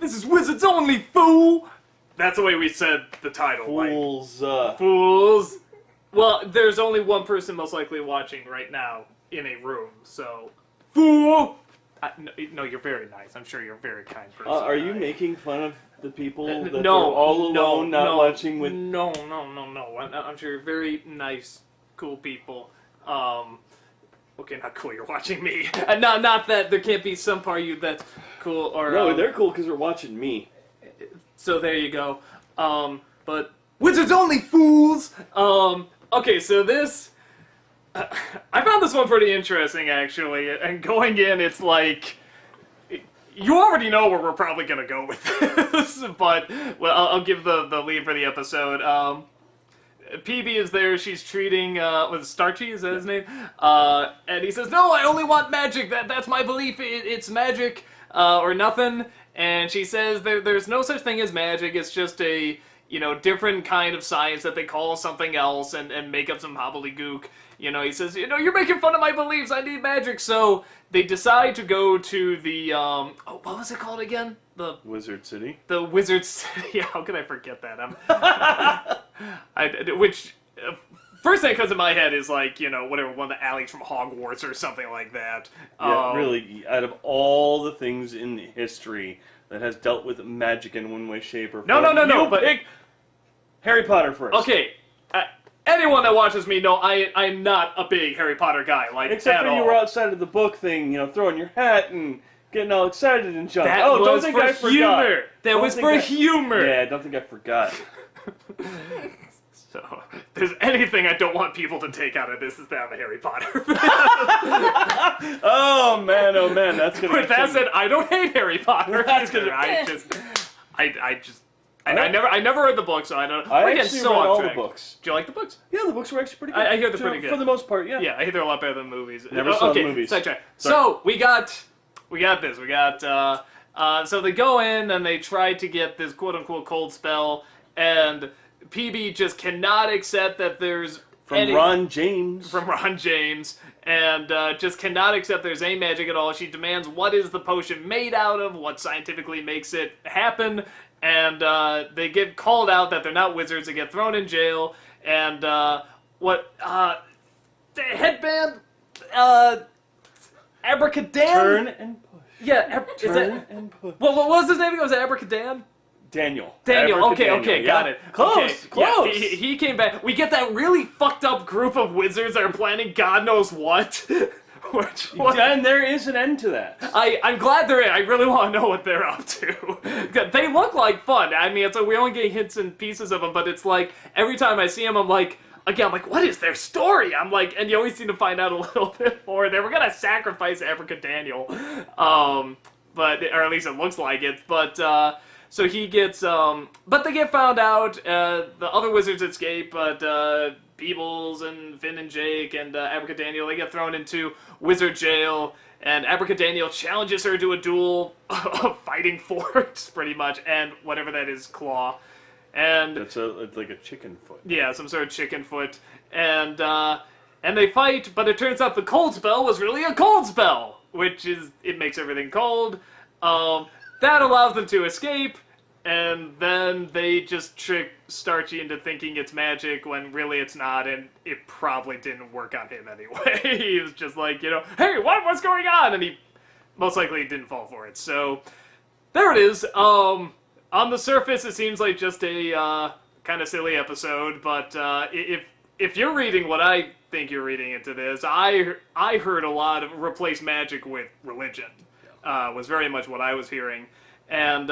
This is Wizards Only, fool! That's the way we said the title. Fools. Fools. Well, there's only one person most likely watching right now in a room, so... Fool! No, you're very nice. I'm sure you're a very kind person. Are you making fun of the people that no, are all alone, not watching with... No. I'm sure you're very nice, cool people. Okay, not cool, you're watching me. Not that there can't be some part of you that's cool or... No, they're cool because they're watching me. So there you go. But... Wizards Only, fools! Okay, so this... I found this one pretty interesting, actually. And going in, it's like... You already know where we're probably going to go with this. But, well, I'll give the lead for the episode. PB is there, she's treating, was Starchy, is that his name? And he says, no, I only want magic, that's my belief, it's magic, or nothing. And she says there's no such thing as magic, it's just a, different kind of science that they call something else and make up some hobbledygook. He says, you're making fun of my beliefs, I need magic. So they decide to go to the, what was it called again? The Wizard City? The Wizard City, how could I forget that? First thing that comes in my head is like, whatever, one of the alleys from Hogwarts or something like that. Yeah, really, out of all the things in history that has dealt with magic in one way, shape, or form. No, but... pick Harry Potter first. Okay, anyone that watches me know I'm not a big Harry Potter guy, like, except for you were outside of the book thing, throwing your hat and getting all excited and jumping. Don't think I forgot. Humor. That was for humor. Yeah, don't think I forgot. So, if there's anything I don't want people to take out of this is that I'm a Harry Potter fan. Oh man, that's gonna. With that said, I don't hate Harry Potter. That's gonna. I never read the book, so I don't. I actually read all the books. Do you like the books? Yeah, the books were actually pretty good. I hear they're pretty good for the most part. Yeah. Yeah, I hear they're a lot better than the movies. Never saw the movies. Sidetrack. So we got this. We got. So they go in and they try to get this quote unquote cold spell, and PB just cannot accept that there's Ron James. From Ron James, and just cannot accept there's any magic at all. She demands what is the potion made out of, what scientifically makes it happen, and they get called out that they're not wizards. They get thrown in jail, and the headband, Abracadan? Turn and push. Yeah, Turn and push. What was his name? Was it Abracadan? Daniel. Okay, got it. Close. Yeah, he came back. We get that really fucked up group of wizards that are planning God knows what. And there is an end to that. I'm glad they're in. I really want to know what they're up to. They look like fun. I mean, we only get hints and pieces of them, but it's like, every time I see them, I'm like, what is their story? I'm like, and you always seem to find out a little bit more. They were gonna sacrifice Abracadaniel. Or at least it looks like it, but, so he gets, but they get found out, the other wizards escape, but, Peebles and Finn and Jake and, Abracadaniel, they get thrown into wizard jail, and Abracadaniel challenges her to a duel of fighting force, pretty much, and whatever that is, claw. And... It's like a chicken foot. Yeah, some sort of chicken foot. And they fight, but it turns out the cold spell was really a cold spell, which is, it makes everything cold. That allows them to escape, and then they just trick Starchy into thinking it's magic when really it's not, and it probably didn't work on him anyway. He was just like, hey, what's going on? And he most likely didn't fall for it. So, there it is. On the surface, it seems like just a kind of silly episode, but if you're reading what I think you're reading into this, I heard a lot of replace magic with religion. Was very much what I was hearing. And,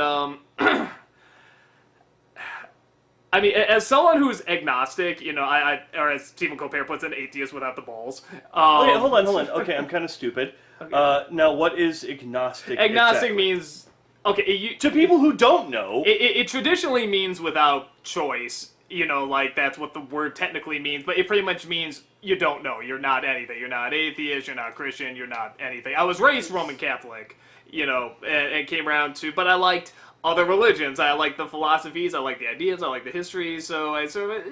I mean, as someone who's agnostic, or as Stephen Colbert puts it, atheist without the balls. Okay, hold on. Okay, I'm kind of stupid. Okay. Now, what is agnostic? Agnostic means... Okay, to people who don't know... It traditionally means without choice. Like, that's what the word technically means, but it pretty much means you don't know. You're not anything. You're not atheist, you're not Christian, you're not anything. I was raised Roman Catholic, and came around to... But I liked other religions. I like the philosophies, I like the ideas, I like the history, so I sort of,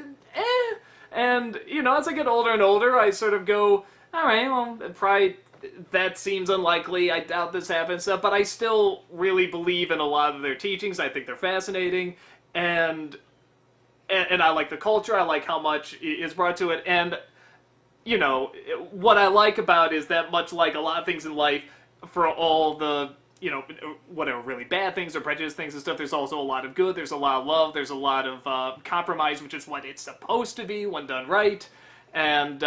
And, as I get older and older, I sort of go, alright, well, probably that seems unlikely. I doubt this happens, stuff, but I still really believe in a lot of their teachings. I think they're fascinating, and I like the culture. I like how much is brought to it, and you know, what I like about it is that much like a lot of things in life, for all the, you know, whatever really bad things or prejudice things and stuff, there's also a lot of good, there's a lot of love, there's a lot of compromise, which is what it's supposed to be when done right, and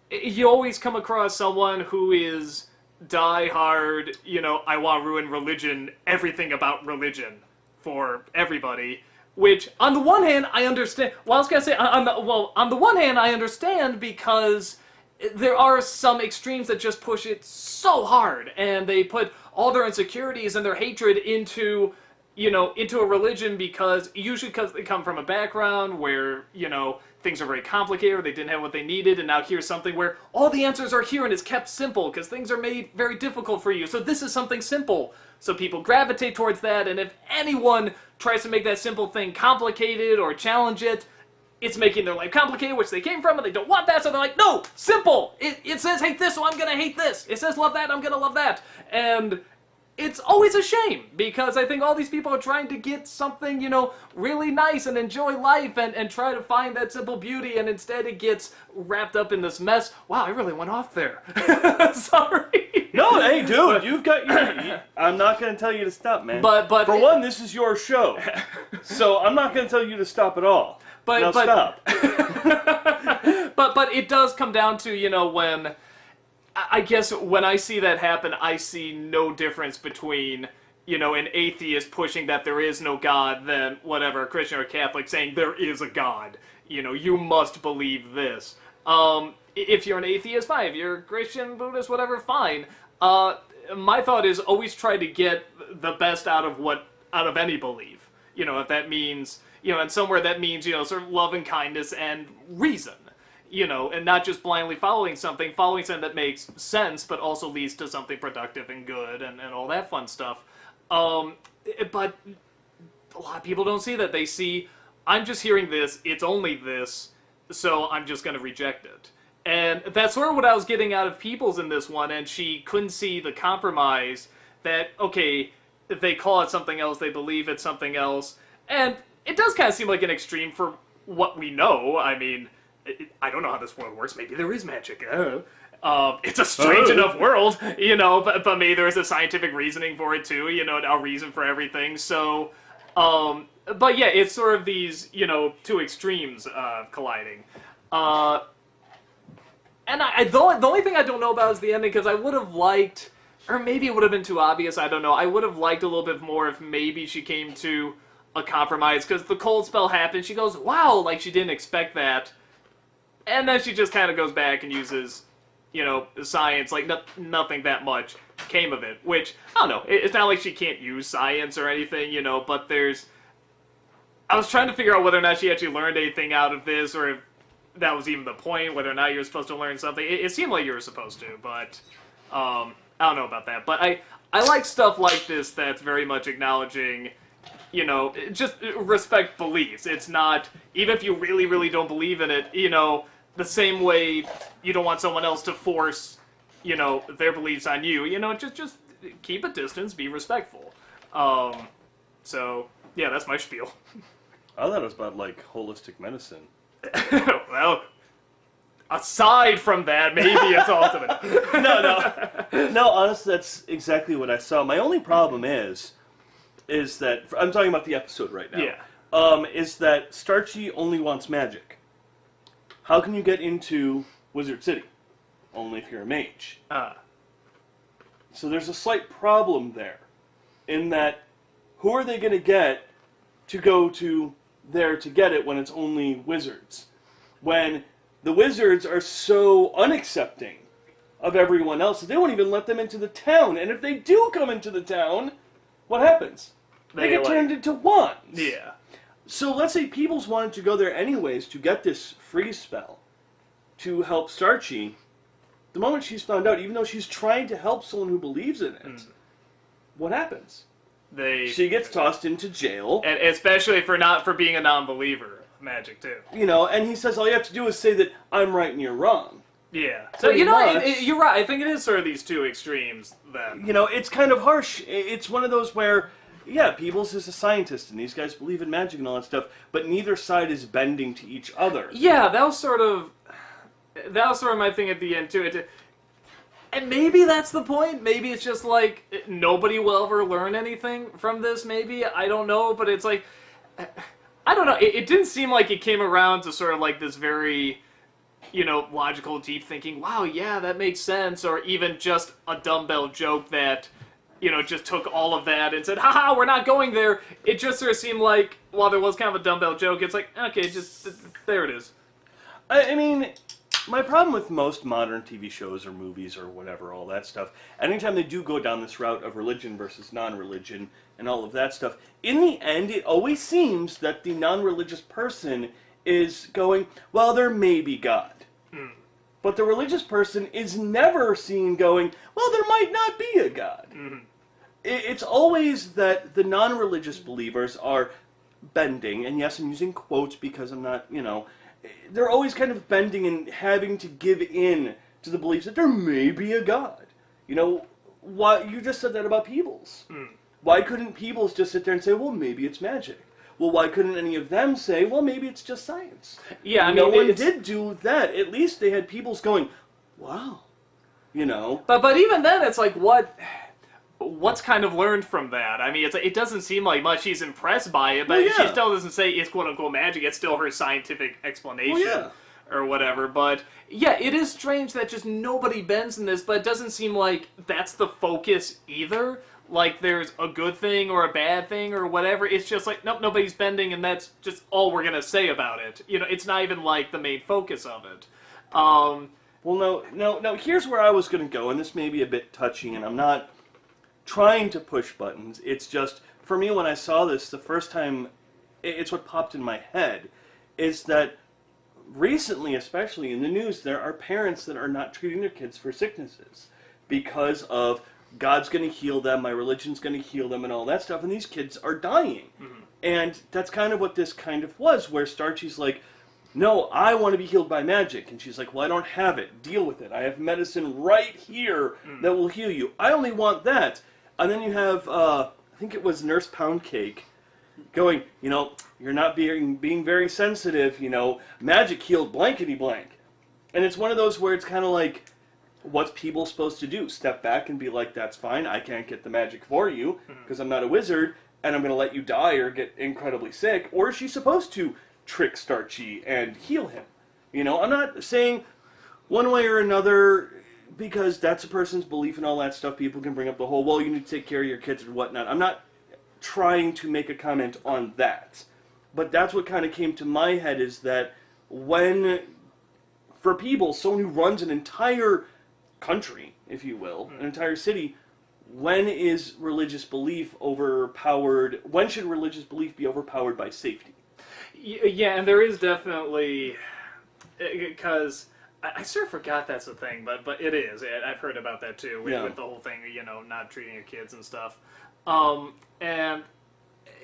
you always come across someone who is die-hard, you know, I want to ruin religion, everything about religion for everybody. Which, on the one hand, I understand. Well, I was gonna say, on the one hand, I understand because there are some extremes that just push it so hard, and they put all their insecurities and their hatred into, you know, into a religion usually because they come from a background where, you know, things are very complicated, or they didn't have what they needed, and now here's something where all the answers are here and it's kept simple because things are made very difficult for you. So this is something simple. So people gravitate towards that, and if anyone tries to make that simple thing complicated or challenge it, it's making their life complicated, which they came from, and they don't want that, so they're like, no, simple! It says hate this, so I'm gonna hate this. It says love that, I'm gonna love that. And it's always a shame, because I think all these people are trying to get something, you know, really nice and enjoy life and try to find that simple beauty, and instead it gets wrapped up in this mess. Wow, I really went off there. Sorry. No, hey, dude, you've got your... I'm not going to tell you to stop, man. But for one, this is your show, so I'm not going to tell you to stop at all. Now stop. But it does come down to, you know, when... I guess when I see that happen, I see no difference between, you know, an atheist pushing that there is no God than whatever, a Christian or Catholic saying there is a God. You know, you must believe this. If you're an atheist, fine. If you're a Christian, Buddhist, whatever, fine. My thought is always try to get the best out of any belief. You know, if that means, you know, and somewhere that means, you know, sort of love and kindness and reason. You know, and not just blindly following something that makes sense, but also leads to something productive and good and all that fun stuff. But a lot of people don't see that. They see, I'm just hearing this, it's only this, so I'm just going to reject it. And that's sort of what I was getting out of Peoples in this one, and she couldn't see the compromise that, okay, if they call it something else, they believe it's something else. And it does kind of seem like an extreme for what we know. I mean... I don't know how this world works. Maybe there is magic. It's a strange enough world, you know, but maybe there is a scientific reasoning for it too, you know, a reason for everything. So, but yeah, it's sort of these, you know, two extremes colliding. And the only thing I don't know about is the ending, because I would have liked, or maybe it would have been too obvious, I don't know. I would have liked a little bit more if maybe she came to a compromise, because the cold spell happened. She goes, wow, like she didn't expect that. And then she just kind of goes back and uses, you know, science, like nothing that much came of it. Which, I don't know, it's not like she can't use science or anything, you know, but there's... I was trying to figure out whether or not she actually learned anything out of this, or if that was even the point, whether or not you were supposed to learn something. It seemed like you were supposed to, but I don't know about that. But I like stuff like this that's very much acknowledging... You know, just respect beliefs. It's not, even if you really, really don't believe in it, you know, the same way you don't want someone else to force, you know, their beliefs on you. You know, just keep a distance, be respectful. So, yeah, that's my spiel. I thought it was about, like, holistic medicine. Well, aside from that, maybe it's ultimate. No, honestly, that's exactly what I saw. My only problem is that, I'm talking about the episode right now. Yeah. Is that Starchy only wants magic. How can you get into Wizard City? Only if you're a mage. So there's a slight problem there, in that, who are they going to get to go to there to get it when it's only wizards? When the wizards are so unaccepting of everyone else that they won't even let them into the town. And if they do come into the town, what happens? They get turned into wands. Yeah. So let's say Peebles wanted to go there anyways to get this freeze spell to help Starchy. The moment she's found out, even though she's trying to help someone who believes in it, what happens? She gets tossed into jail. And especially for being a non-believer of magic, too. You know, and he says all you have to do is say that I'm right and you're wrong. Yeah. So, Pretty you know, much. you're right. I think it is sort of these two extremes then. You know, it's kind of harsh. It's one of those where, yeah, Peebles is a scientist, and these guys believe in magic and all that stuff, but neither side is bending to each other. Yeah, that was sort of my thing at the end, too. And maybe that's the point. Maybe it's just like, nobody will ever learn anything from this, maybe. I don't know, but it's like, I don't know. It didn't seem like it came around to sort of like this very, you know, logical, deep thinking, wow, yeah, that makes sense, or even just a dumbbell joke that, you know, just took all of that and said, haha, we're not going there. It just sort of seemed like, while there was kind of a dumbbell joke, it's like, okay, just, there it is. I mean, my problem with most modern TV shows or movies or whatever, all that stuff, anytime they do go down this route of religion versus non-religion and all of that stuff, in the end, it always seems that the non-religious person is going, well, there may be God. But the religious person is never seen going, well, there might not be a God. It's always that the non-religious believers are bending, and yes, I'm using quotes because I'm not, you know, they're always kind of bending and having to give in to the beliefs that there may be a God. You know, why you just said that about Peebles. Why couldn't Peebles just sit there and say, well, maybe it's magic? Well, why couldn't any of them say, well, maybe it's just science? Yeah, I mean, no one did do that. At least they had Peebles going, wow, you know. But even then, it's like, what's kind of learned from that? I mean, it doesn't seem like much he's impressed by it, but Well, yeah. she still doesn't say it's quote-unquote magic. It's still her scientific explanation. Well, yeah. Or whatever, but yeah, it is strange that just nobody bends in this, but it doesn't seem like that's the focus either. Like there's a good thing or a bad thing or whatever. It's just like, nope, nobody's bending, and that's just all we're gonna say about it. You know, it's not even like the main focus of it. Well, no, here's where I was going to go, and this may be a bit touchy, and I'm not trying to push buttons. It's just, for me, when I saw this the first time, it's what popped in my head, is that recently, especially in the news, there are parents that are not treating their kids for sicknesses because of God's going to heal them, my religion's going to heal them, and all that stuff, and these kids are dying. And that's kind of what this kind of was, where Starchy's like, no, I want to be healed by magic. And she's like, well, I don't have it. Deal with it. I have medicine right here that will heal you. I only want that. And then you have, I think it was Nurse Poundcake going, you know, you're not being very sensitive, you know, magic healed blankety blank. And it's one of those where it's kind of like, what's people supposed to do? Step back and be like, that's fine, I can't get the magic for you because I'm not a wizard, and I'm going to let you die or get incredibly sick. Or is she supposed to trick Starchy and heal him? You know, I'm not saying one way or another, because that's a person's belief and all that stuff. People can bring up the whole, well, you need to take care of your kids and whatnot. I'm not trying to make a comment on that. But that's what kind of came to my head, is that when, for people, someone who runs an entire country, if you will, an entire city, when is religious belief overpowered? When should religious belief be overpowered by safety? Yeah, and there is definitely, because I sort of forgot that's the thing, but it is. I've heard about that too, with the whole thing, you know, not treating your kids and stuff. And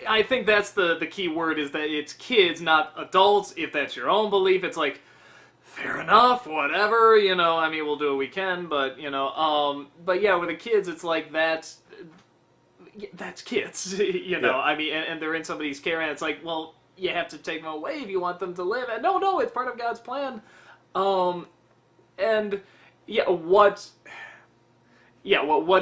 I think that's the key word, is that it's kids, not adults. If that's your own belief, it's like, fair enough, whatever, you know, I mean, we'll do what we can, but, you know, but yeah, with the kids, it's like, that's kids, you know, I mean, and they're in somebody's care, and it's like, well, you have to take them away if you want them to live, and no, it's part of God's plan. And yeah, what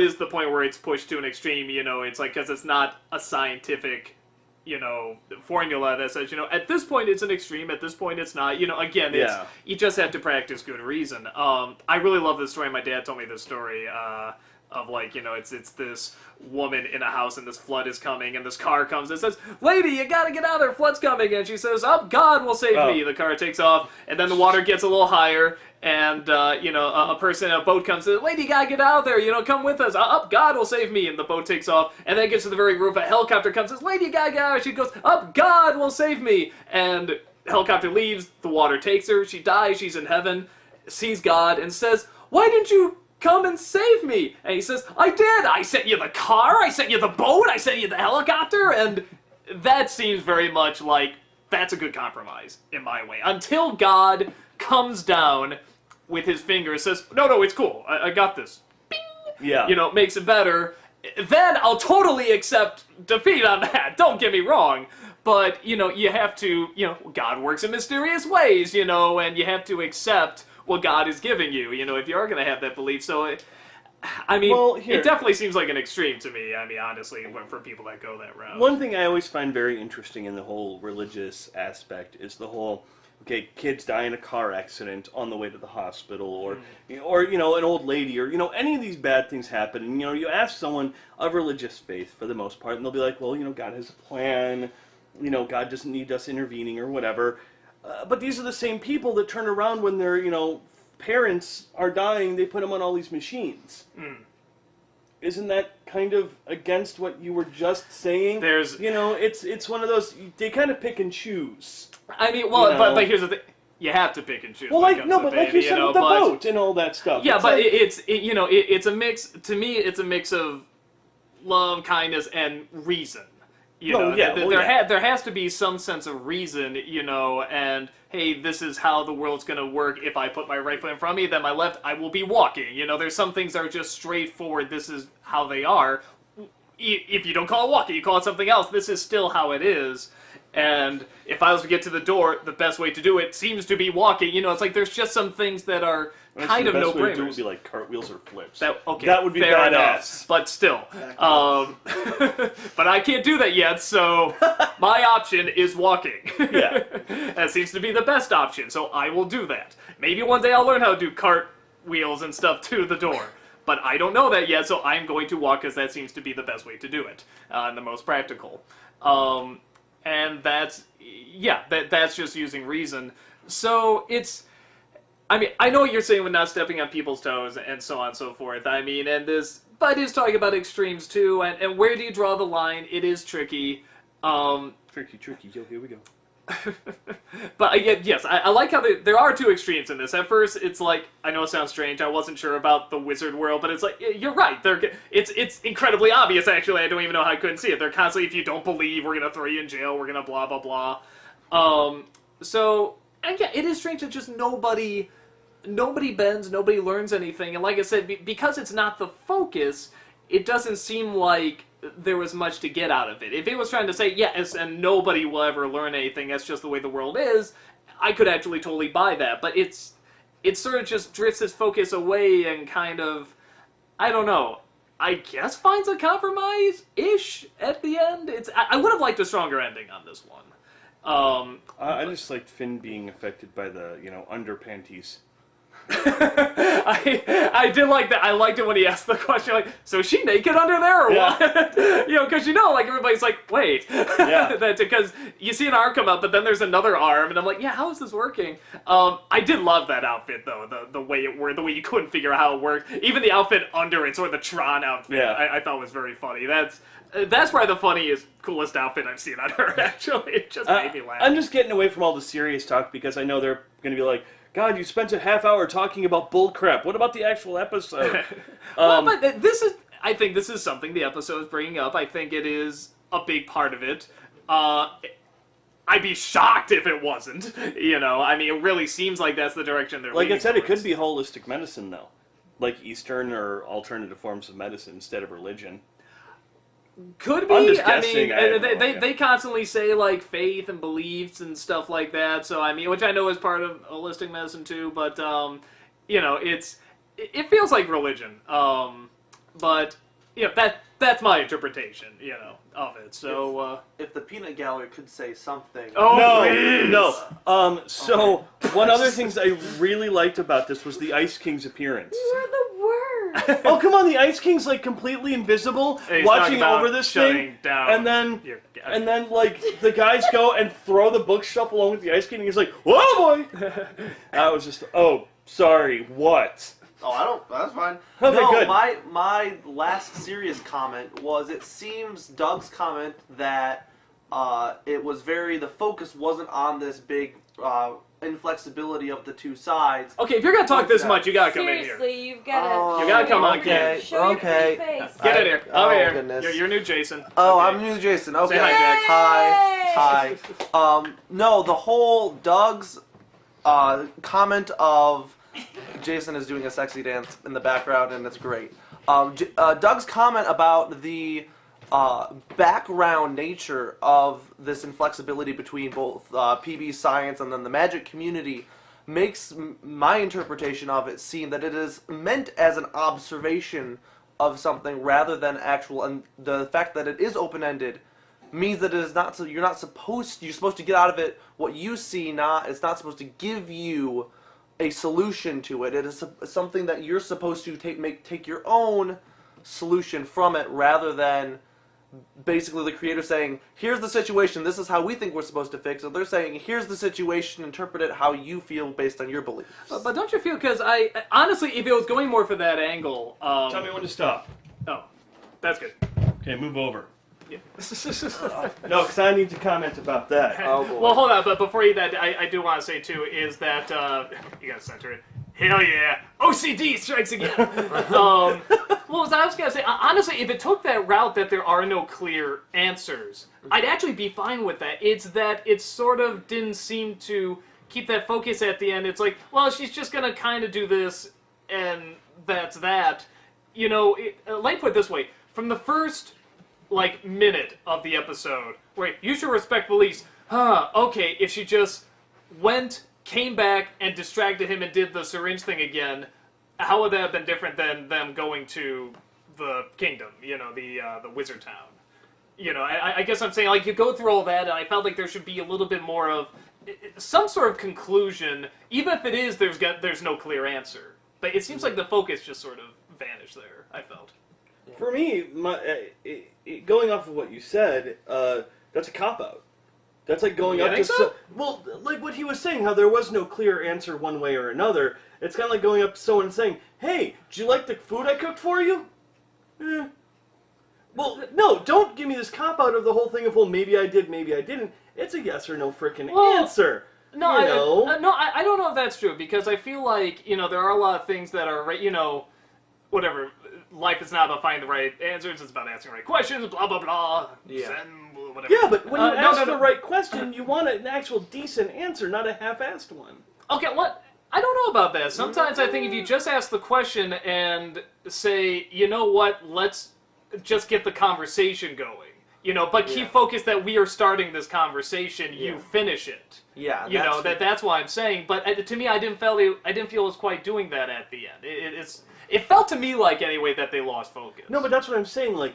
is the point where it's pushed to an extreme? You know, it's like, because it's not a scientific, you know, formula that says, you know, at this point it's an extreme, at this point it's not. You know, again, it's you just have to practice good reason. I really love this story. My dad told me this story of, like, you know, it's this woman in a house, and this flood is coming, and this car comes and says, lady, you gotta get out of there, flood's coming, and she says, oh, God will save me. The car takes off, and then the water gets a little higher, and, you know, a person in a boat comes and says, lady, you gotta get out of there, you know, come with us, up, God will save me, and the boat takes off, and then it gets to the very roof, a helicopter comes and says, lady, you gotta get out of there, she goes, up, God will save me, and helicopter leaves, the water takes her, she dies, she's in heaven, sees God, and says, why didn't you come and save me? And he says, I did! I sent you the car, I sent you the boat, I sent you the helicopter, and that seems very much like, that's a good compromise, in my way. Until God comes down, with his finger says, no, it's cool. I got this. Yeah. You know, makes it better. Then I'll totally accept defeat on that. Don't get me wrong. But, you know, you have to, you know, God works in mysterious ways, you know, and you have to accept what God is giving you, you know, if you are going to have that belief. So, I mean, it definitely seems like an extreme to me, I mean, honestly, for people that go that route. One thing I always find very interesting in the whole religious aspect is the whole, okay, kids die in a car accident on the way to the hospital, or you know, an old lady, or, you know, any of these bad things happen, and, you know, you ask someone of religious faith, for the most part, and they'll be like, well, you know, God has a plan, you know, God doesn't need us intervening, or whatever. But these are the same people that turn around when their, you know, parents are dying, they put them on all these machines. Isn't that kind of against what you were just saying? You know, it's one of those, they kind of pick and choose. I mean, well, you know, but here's the thing. You have to pick and choose. Well, like, no, but like you said with the boat and all that stuff. Yeah, but like, you know, it's a mix, to me, it's a mix of love, kindness, and reason. You know, there has to be some sense of reason, you know, and, hey, this is how the world's going to work. If I put my right foot in front of me, then my left, I will be walking. You know, there's some things that are just straightforward. This is how they are. If you don't call it walking, you call it something else. This is still how it is. And if I was to get to the door, the best way to do it seems to be walking. You know, it's like there's just some things that are kind of no-brainers. The best way to do it would be like cartwheels or flips. That would be badass. Enough, but still. But I can't do that yet, so my option is walking. Yeah. That seems to be the best option, so I will do that. Maybe one day I'll learn how to do cartwheels and stuff to the door. But I don't know that yet, so I'm going to walk because that seems to be the best way to do it, and the most practical. And that's, yeah, that's just using reason. So it's, I mean, I know what you're saying with not stepping on people's toes and so on and so forth. I mean, and this, but it is talking about extremes too, and where do you draw the line? It is tricky. Tricky, yo, here we go. But yes, I like how there are two extremes in this. At first, it's like, I know it sounds strange, I wasn't sure about the wizard world, but it's like, you're right. It's incredibly obvious, actually. I don't even know how I couldn't see it. They're constantly, if you don't believe, we're going to throw you in jail, we're going to blah, blah, blah. So, and yeah, it is strange that just nobody bends, nobody learns anything. And like I said, because it's not the focus, it doesn't seem like there was much to get out of it. If it was trying to say, yes, and nobody will ever learn anything, that's just the way the world is, I could actually totally buy that. But it sort of just drifts its focus away and kind of, I don't know, I guess finds a compromise-ish at the end. I would have liked a stronger ending on this one. I just liked Finn being affected by the, you know, underpanties. I did like that. I liked it when he asked the question, like, so is she naked under there or what? You know, because, you know, like, everybody's like, wait. Yeah. That's because you see an arm come up, but then there's another arm, and I'm like, yeah, how is this working? I did love that outfit, though, the way it worked, the way you couldn't figure out how it worked. Even the outfit under it, sort of the Tron outfit, I thought was very funny. That's probably the funniest, coolest outfit I've seen on her, actually. It just made me laugh. I'm just getting away from all the serious talk, because I know they're going to be like, God, you spent a half hour talking about bullcrap. What about the actual episode? Well, but I think this is something the episode is bringing up. I think it is a big part of it. I'd be shocked if it wasn't. You know, I mean, it really seems like that's the direction they're leaning Like I said, towards. it could be holistic medicine, though. Like Eastern or alternative forms of medicine instead of religion. Could be. I'm just guessing. I mean, they constantly say, like, faith and beliefs and stuff like that. So, I mean, which I know is part of holistic medicine, too. But, you know, it feels like religion. But, you know, that's my interpretation, you know, of it. So, if the peanut gallery could say something. Oh, no. So, one other thing I really liked about this was the Ice King's appearance. You're the worst. Oh, come on, the Ice King's, like, completely invisible, watching over this thing, down and then, like, the guys go and throw the bookshelf along with the Ice King, and he's like, whoa, boy! That was just, oh, sorry, what? Oh, that's fine. Okay, no, good. my last serious comment was, it seems Doug's comment that the focus wasn't on this big inflexibility of the two sides. Okay, if you're gonna talk this much, you gotta come in here. Seriously, you've gotta. You gotta come on, okay. kid. Show your pretty face. Get in here. Over here. Goodness. You're new Jason. Oh, Okay. I'm new Jason. Okay. Say hi, Jack. Hi. No, the whole Doug's comment of Jason is doing a sexy dance in the background, and it's great. Doug's comment about the background nature of this inflexibility between both PB science and then the magic community makes my interpretation of it seem that it is meant as an observation of something rather than actual, and the fact that it is open-ended means that it is not, so you're supposed to get out of it what you see, it's not supposed to give you a solution to it. It is something that you're supposed to take your own solution from it, rather than basically the creator saying, here's the situation, this is how we think we're supposed to fix it. They're saying, here's the situation, interpret it how you feel based on your beliefs. But don't you feel, because I honestly, if it was going more for that angle... Tell me when to stop. Oh, that's good. Okay, move over. Yeah. No, because I need to comment about that. Oh, boy. Well, hold on, but before you that, I do want to say, too, is that, you gotta center it. Hell yeah, OCD strikes again. What was I was gonna say? Honestly, if it took that route that there are no clear answers, I'd actually be fine with that. It's that it sort of didn't seem to keep that focus at the end. It's like, well, she's just gonna kind of do this, and that's that. You know, let me put it this way. From the first, minute of the episode, where you should respect beliefs, okay, if she just went, came back, and distracted him and did the syringe thing again, how would that have been different than them going to the kingdom, you know, the wizard town? You know, I guess I'm saying, you go through all that, and I felt like there should be a little bit more of some sort of conclusion, even if it is there's no clear answer. But it seems like the focus just sort of vanished there, I felt. For me, going off of what you said, that's a cop-out. That's like going up to... So? Well, like what he was saying, how there was no clear answer one way or another. It's kind of like going up to someone and saying, hey, do you like the food I cooked for you? Eh. Well, no, don't give me this cop-out of the whole thing of, well, maybe I did, maybe I didn't. It's a yes or no frickin' answer. No, I don't know if that's true, because I feel like, you know, there are a lot of things that are, you know, whatever, life is not about finding the right answers, it's about answering the right questions, blah, blah, blah, whatever. Yeah, but when you ask the right question, you want an actual decent answer, not a half-assed one. Okay, what? I don't know about that. Sometimes I think if you just ask the question and say, you know what, let's just get the conversation going, you know, but keep focused that we are starting this conversation, you finish it. Yeah, you know, that's why I'm saying. But to me, I didn't feel it was quite doing that at the end. It felt to me like, anyway, that they lost focus. No, but that's what I'm saying. Like,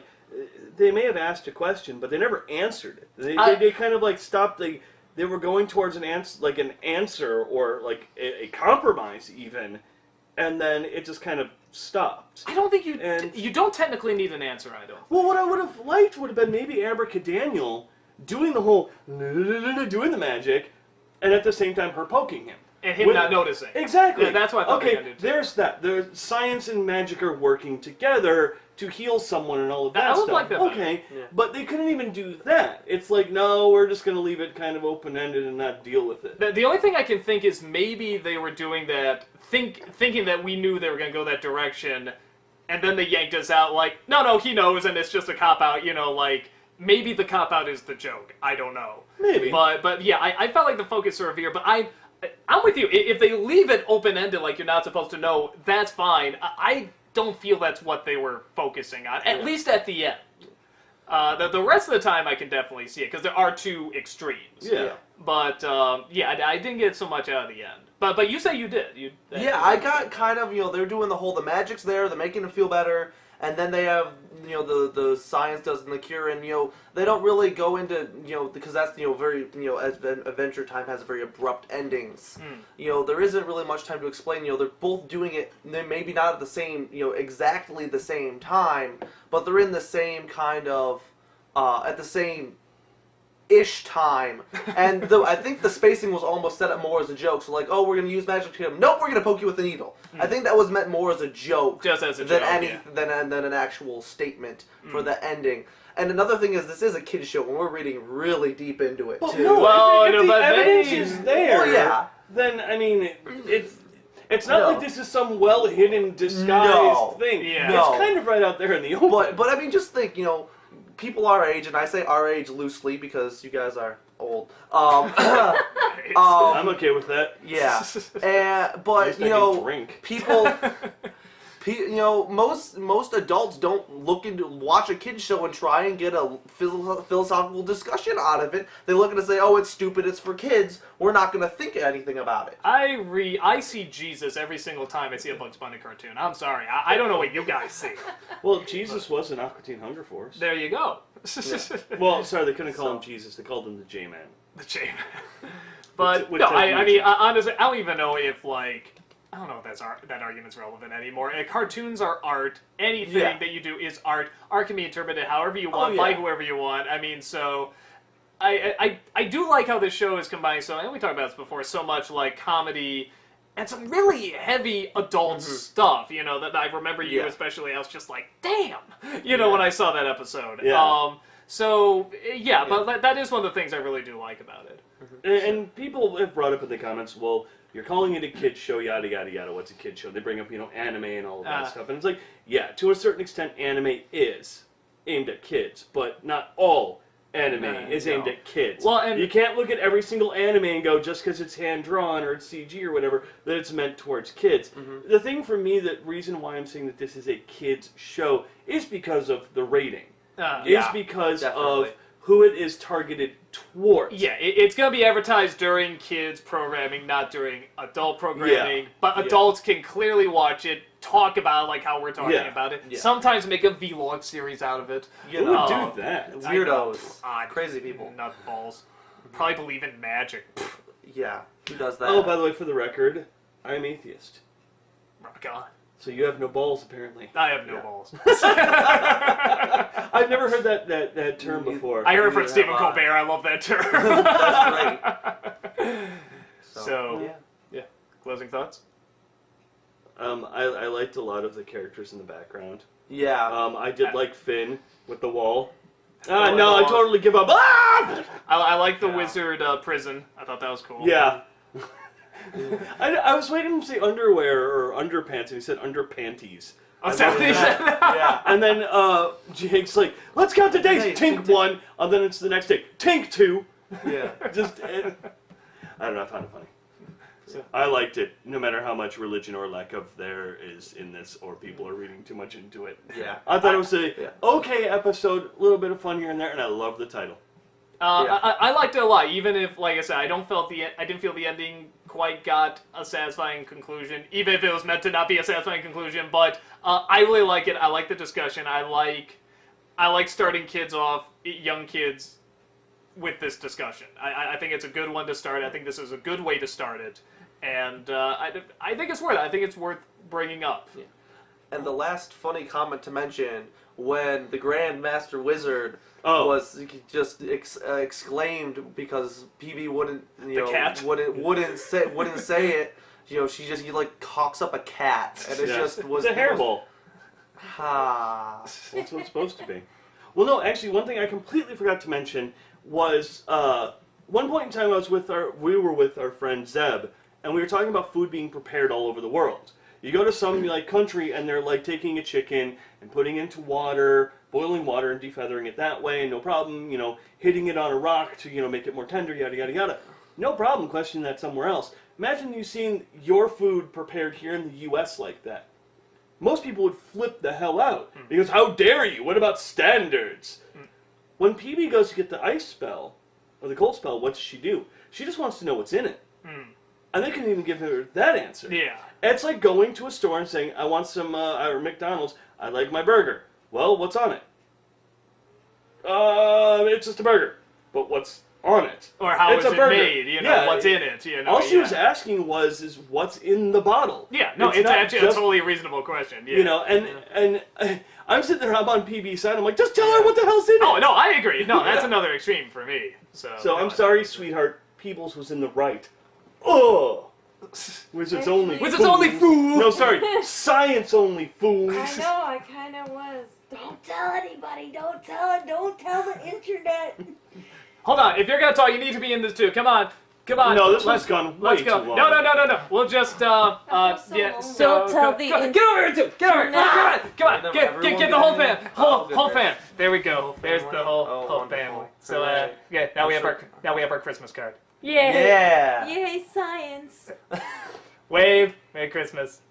they may have asked a question, but they never answered it. They kind of like stopped. They were going towards an answer or like a compromise even, and then it just kind of stopped. I don't think you don't technically need an answer. I don't. Well, what I would have liked would have been maybe Abracadaniel doing the whole doing the magic, and at the same time her poking him. And him not noticing. Exactly. Yeah, that's what I thought they were gonna do. There's that. The science and magic are working together to heal someone and all of that I would stuff. like that. Okay, but they couldn't even do that. It's like, no, we're just going to leave it kind of open-ended and not deal with it. The only thing I can think is maybe they were doing that, thinking that we knew they were going to go that direction, and then they yanked us out like, no, he knows, and it's just a cop-out, you know, like, maybe the cop-out is the joke. I don't know. Maybe. But yeah, I felt like the focus sort of here, but I'm with you. If they leave it open-ended like you're not supposed to know, that's fine. I don't feel that's what they were focusing on, at least at the end. The rest of the time I can definitely see it, because there are two extremes. Yeah. But, I didn't get so much out of the end. But you say you did. I got kind of, you know, they're doing the magic's there, they're making them feel better, and then they have, you know, the science does and the cure, and, you know, they don't really go into, you know, because that's, you know, very, you know, as Adventure Time has very abrupt endings. You know, there isn't really much time to explain, you know, they're both doing it, they're maybe not at the same, you know, exactly the same time, but they're in the same kind of, at the same ish time, and I think the spacing was almost set up more as a joke. So like, oh, we're gonna use magic to him. Nope, we're gonna poke you with a needle. I think that was meant more as a joke, just as a joke, than an actual statement for the ending. And another thing is, this is a kids show, and we're reading really deep into it too. No, if the evidence is there, then I mean, it's not like this is some well-hidden, disguised thing. Yeah. It's kind of right out there in the open. But I mean, just think, you know, people our age, and I say our age loosely because you guys are old. Nice. I'm okay with that. Yeah, At but least you I can know, drink. people, most adults don't look into watch a kids show and try and get a philosophical discussion out of it. They look at it and say, "Oh, it's stupid. It's for kids. We're not going to think anything about it." I see Jesus every single time I see a Bugs Bunny cartoon. I'm sorry. I don't know what you guys see. Well, Jesus was an Aqua Teen Hunger Force. There you go. Well, sorry, they couldn't call him Jesus. They called him the J-Man. The chain. But With no, Ted I mean, Nugent. honestly, I don't even know if I don't know if that argument's relevant anymore. Cartoons are art. Anything Yeah. that you do is art. Art can be interpreted however you want, yeah. by whoever you want. I mean, so I do like how this show is combining and we talked about this before, so much like comedy and some really heavy adult stuff. You know, that I remember you Yeah. especially. I was just like, damn, when I saw that episode. Yeah. So yeah, but that is one of the things I really do like about it. And people have brought up in the comments, well, you're calling it a kid's show, yada, yada, yada. What's a kid's show? They bring up, anime and all of that stuff. And it's like, yeah, to a certain extent, anime is aimed at kids, but not all anime is aimed at kids. Well, and you can't look at every single anime and go, just because it's hand-drawn or it's CG or whatever, that it's meant towards kids. The thing for me, the reason why I'm saying that this is a kid's show is because of the rating. Is because definitely. of who it is targeted towards. yeah, it's going to be advertised during kids programming, not during adult programming. Yeah. But adults can clearly watch it, talk about it like how we're talking Yeah. about it. Yeah. Sometimes make a vlog series out of it. You Who know, would do that? weirdos, Odd. crazy people. Nutballs. Probably believe in magic. Yeah, who does that? Oh, by the way, for the record, I'm atheist. Rock on. So you have no balls, apparently. I have no Yeah. balls. I've never heard that term before. I heard it from Neither Stephen have I. Colbert. I love that term. That's great. So, yeah. Closing thoughts? I liked a lot of the characters in the background. Yeah. I did like Finn with the wall. Oh, No, I no. totally give up. Ah! I like the Yeah. wizard prison. I thought that was cool. Yeah. I was waiting for him to say underwear or underpants, and he said underpanties. Oh, is that what he said? Yeah. And then Jake's like, let's count the days. Hey, Tink 1, and then it's the next day. Tink 2. Yeah. I don't know, I found it funny. I liked it, no matter how much religion or lack of there is in this, or people are reading too much into it. Yeah. I thought it was a Yeah. okay episode, a little bit of fun here and there, and I love the title. I liked it a lot, even if, like I said, I didn't feel the ending quite got a satisfying conclusion, even if it was meant to not be a satisfying conclusion. But I really like it. I like the discussion. I like starting kids off, young kids, with this discussion. I think it's a good one to start. I think this is a good way to start it, and I think it's worth it. I think it's worth bringing up. Yeah. And the last funny comment to mention, when the Grand Master Wizard was just exclaimed because PB wouldn't, cat? wouldn't say it. She just cocks up a cat, and it just was It's a hairball. Ah. That's what it's supposed to be. Well, no, actually, one thing I completely forgot to mention was one point in time we were with our friend Zeb, and we were talking about food being prepared all over the world. You go to some country, and they're taking a chicken and putting it into water, boiling water and defeathering it that way, no problem. Hitting it on a rock to make it more tender, yada yada yada. No problem. Question that somewhere else. Imagine you seeing your food prepared here in the U.S. like that. Most people would flip the hell out because how dare you? What about standards? When PB goes to get the ice spell or the cold spell, what does she do? She just wants to know what's in it. And they couldn't even give her that answer. Yeah. It's like going to a store and saying, I want some, or McDonald's, I like my burger. Well, what's on it? It's just a burger. But what's on it? Or how It's is a it burger. made? Yeah. What's in it? All she was asking is what's in the bottle. Yeah, no, it's not actually just- a totally reasonable question. Yeah. And I'm sitting there, I'm on PB's side, I'm like, just tell her what the hell's in it. Oh no, I agree. No, that's another extreme for me. So I'm sorry, sweetheart. Peebles was in the right. Oh! Wizards only. Wizards only, fool! No, sorry. Science only, fools. I know, I kind of was. Don't tell anybody. Don't tell it. Don't tell the internet. Hold on, if you're gonna talk, you need to be in this too. Come on. Come on. No, this one's gone way Let's go. too long. No. We'll just so yeah. lonely. So Don't tell the get over here too. Get over here. Come on. Get Everyone the whole get in. fam. Oh, Whole goodness. fam. There we go. There's the whole Oh, whole wonderful. family. So Hooray. yeah. Now we have Sure. our Christmas card. Yay! Yeah. Yay, science! Wave. Merry Christmas.